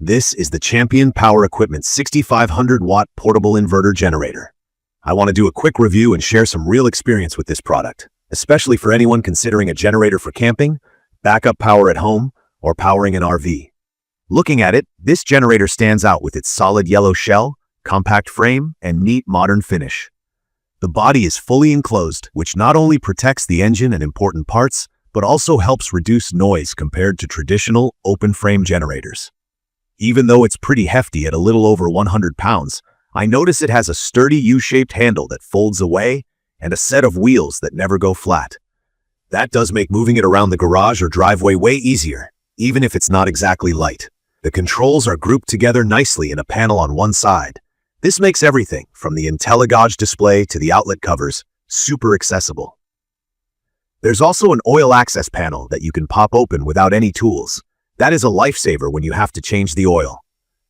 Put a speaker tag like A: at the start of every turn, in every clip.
A: This is the Champion Power Equipment 6500-watt portable inverter generator. I want to do a quick review and share some real experience with this product, especially for anyone considering a generator for camping, backup power at home, or powering an RV. Looking at it, this generator stands out with its solid yellow shell, compact frame, and neat modern finish. The body is fully enclosed, which not only protects the engine and important parts, but also helps reduce noise compared to traditional open-frame generators. Even though it's pretty hefty at a little over 100 pounds, I notice it has a sturdy U-shaped handle that folds away and a set of wheels that never go flat. That does make moving it around the garage or driveway way easier, even if it's not exactly light. The controls are grouped together nicely in a panel on one side. This makes everything, from the Intelligauge display to the outlet covers, super accessible. There's also an oil access panel that you can pop open without any tools. That is a lifesaver when you have to change the oil.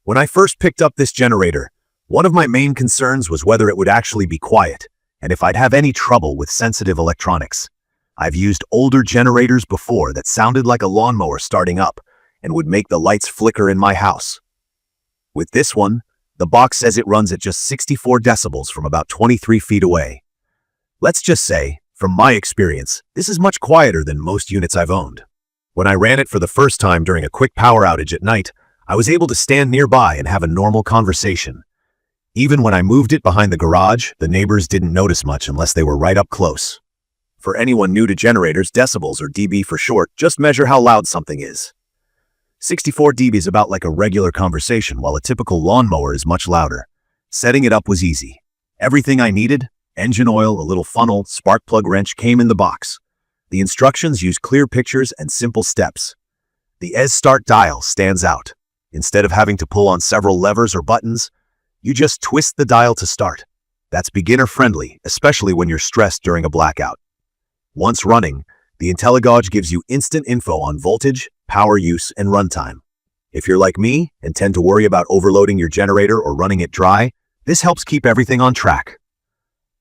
A: When I first picked up this generator, one of my main concerns was whether it would actually be quiet, and if I'd have any trouble with sensitive electronics. I've used older generators before that sounded like a lawnmower starting up and would make the lights flicker in my house. With this one, the box says it runs at just 64 decibels from about 23 feet away. Let's just say, from my experience, this is much quieter than most units I've owned. When I ran it for the first time during a quick power outage at night, I was able to stand nearby and have a normal conversation. Even when I moved it behind the garage, the neighbors didn't notice much unless they were right up close. For anyone new to generators, decibels, or dB for short, just measure how loud something is. 64 dB is about like a regular conversation, while a typical lawnmower is much louder. Setting it up was easy. Everything I needed, engine oil, a little funnel, spark plug wrench, came in the box. The instructions use clear pictures and simple steps. The ES Start dial stands out. Instead of having to pull on several levers or buttons, you just twist the dial to start. That's beginner-friendly, especially when you're stressed during a blackout. Once running, the Intelligauge gives you instant info on voltage, power use, and runtime. If you're like me and tend to worry about overloading your generator or running it dry, this helps keep everything on track.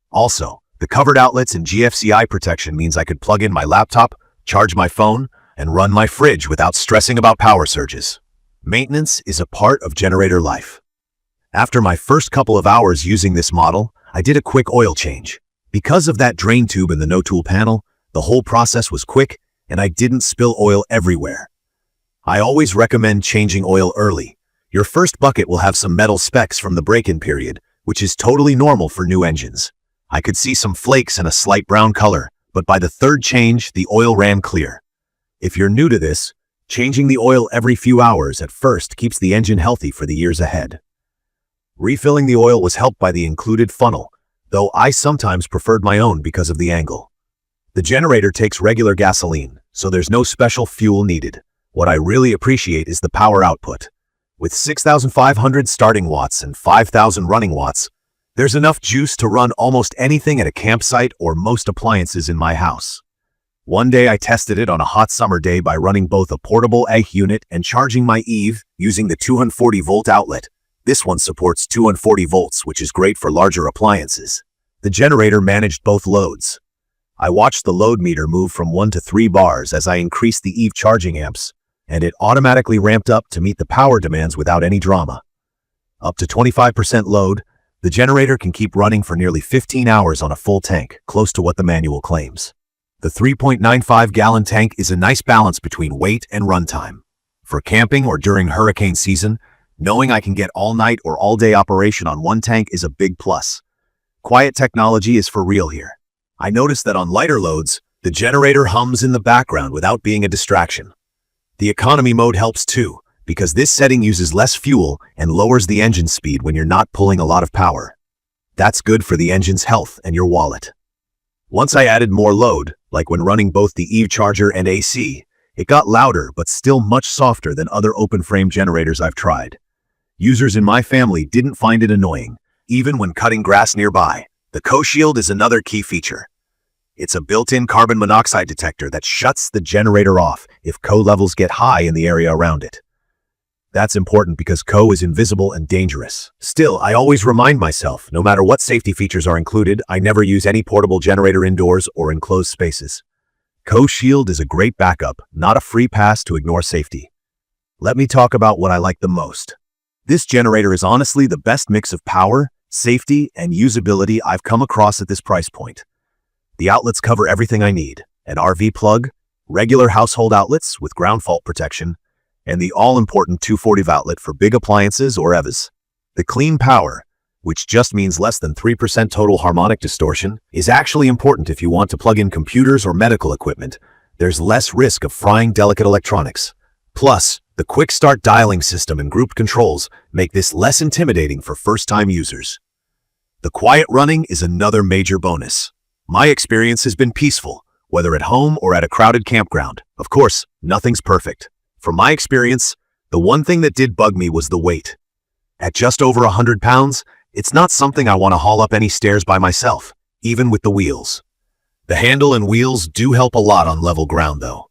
A: Also, the covered outlets and GFCI protection means I could plug in my laptop, charge my phone, and run my fridge without stressing about power surges. Maintenance is a part of generator life. After my first couple of hours using this model, I did a quick oil change. Because of that drain tube in the no-tool panel, the whole process was quick and I didn't spill oil everywhere. I always recommend changing oil early. Your first bucket will have some metal specks from the break-in period, which is totally normal for new engines. I could see some flakes and a slight brown color, but by the third change, the oil ran clear. If you're new to this, changing the oil every few hours at first keeps the engine healthy for the years ahead. Refilling the oil was helped by the included funnel, though I sometimes preferred my own because of the angle. The generator takes regular gasoline, so there's no special fuel needed. What I really appreciate is the power output. With 6,500 starting watts and 5,000 running watts, there's enough juice to run almost anything at a campsite or most appliances in my house. One day I tested it on a hot summer day by running both a portable AH unit and charging my EV using the 240-volt outlet. This one supports 240 volts, which is great for larger appliances. The generator managed both loads. I watched the load meter move from 1 to 3 bars as I increased the EV charging amps, and it automatically ramped up to meet the power demands without any drama. Up to 25% load, the generator can keep running for nearly 15 hours on a full tank, close to what the manual claims. The 3.95-gallon tank is a nice balance between weight and runtime. For camping or during hurricane season, knowing I can get all-night or all-day operation on one tank is a big plus. Quiet technology is for real here. I noticed that on lighter loads, the generator hums in the background without being a distraction. The economy mode helps too, because this setting uses less fuel and lowers the engine speed when you're not pulling a lot of power. That's good for the engine's health and your wallet. Once I added more load, like when running both the EV charger and AC, it got louder but still much softer than other open-frame generators I've tried. Users in my family didn't find it annoying, even when cutting grass nearby. The co-shield is another key feature. It's a built-in carbon monoxide detector that shuts the generator off if CO levels get high in the area around it. That's important because CO is invisible and dangerous. Still, I always remind myself, no matter what safety features are included, I never use any portable generator indoors or in closed spaces. CO Shield is a great backup, not a free pass to ignore safety. Let me talk about what I like the most. This generator is honestly the best mix of power, safety, and usability I've come across at this price point. The outlets cover everything I need: an RV plug, regular household outlets with ground fault protection, and the all-important 240V outlet for big appliances or EVs. The clean power, which just means less than 3% total harmonic distortion, is actually important if you want to plug in computers or medical equipment. There's less risk of frying delicate electronics. Plus, the quick start dialing system and grouped controls make this less intimidating for first-time users. The quiet running is another major bonus. My experience has been peaceful, whether at home or at a crowded campground. Of course, nothing's perfect. From my experience, the one thing that did bug me was the weight. At just over 100 pounds, it's not something I want to haul up any stairs by myself, even with the wheels. The handle and wheels do help a lot on level ground, though.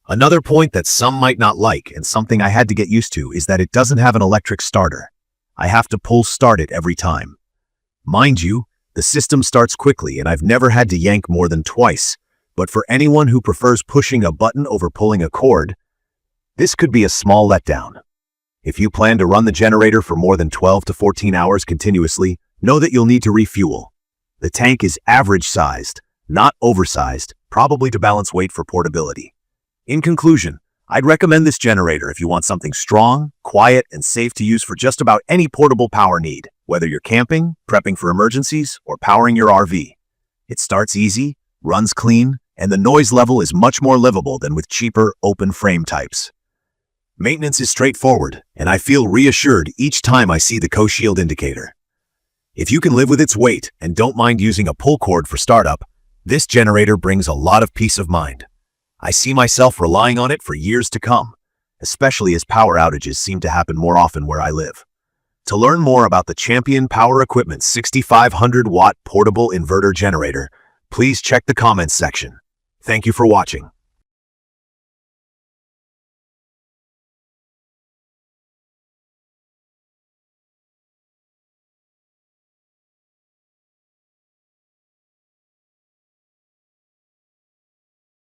A: Another point that some might not like, and something I had to get used to, is that it doesn't have an electric starter. I have to pull start it every time. Mind you, the system starts quickly and I've never had to yank more than twice, but for anyone who prefers pushing a button over pulling a cord, this could be a small letdown. If you plan to run the generator for more than 12 to 14 hours continuously, know that you'll need to refuel. The tank is average-sized, not oversized, probably to balance weight for portability. In conclusion, I'd recommend this generator if you want something strong, quiet, and safe to use for just about any portable power need, whether you're camping, prepping for emergencies, or powering your RV. It starts easy, runs clean, and the noise level is much more livable than with cheaper, open-frame types. Maintenance is straightforward, and I feel reassured each time I see the co-shield indicator. If you can live with its weight and don't mind using a pull cord for startup, this generator brings a lot of peace of mind. I see myself relying on it for years to come, especially as power outages seem to happen more often where I live. To learn more about the Champion Power Equipment 6500 watt portable inverter generator, please check the comments section. Thank you for watching.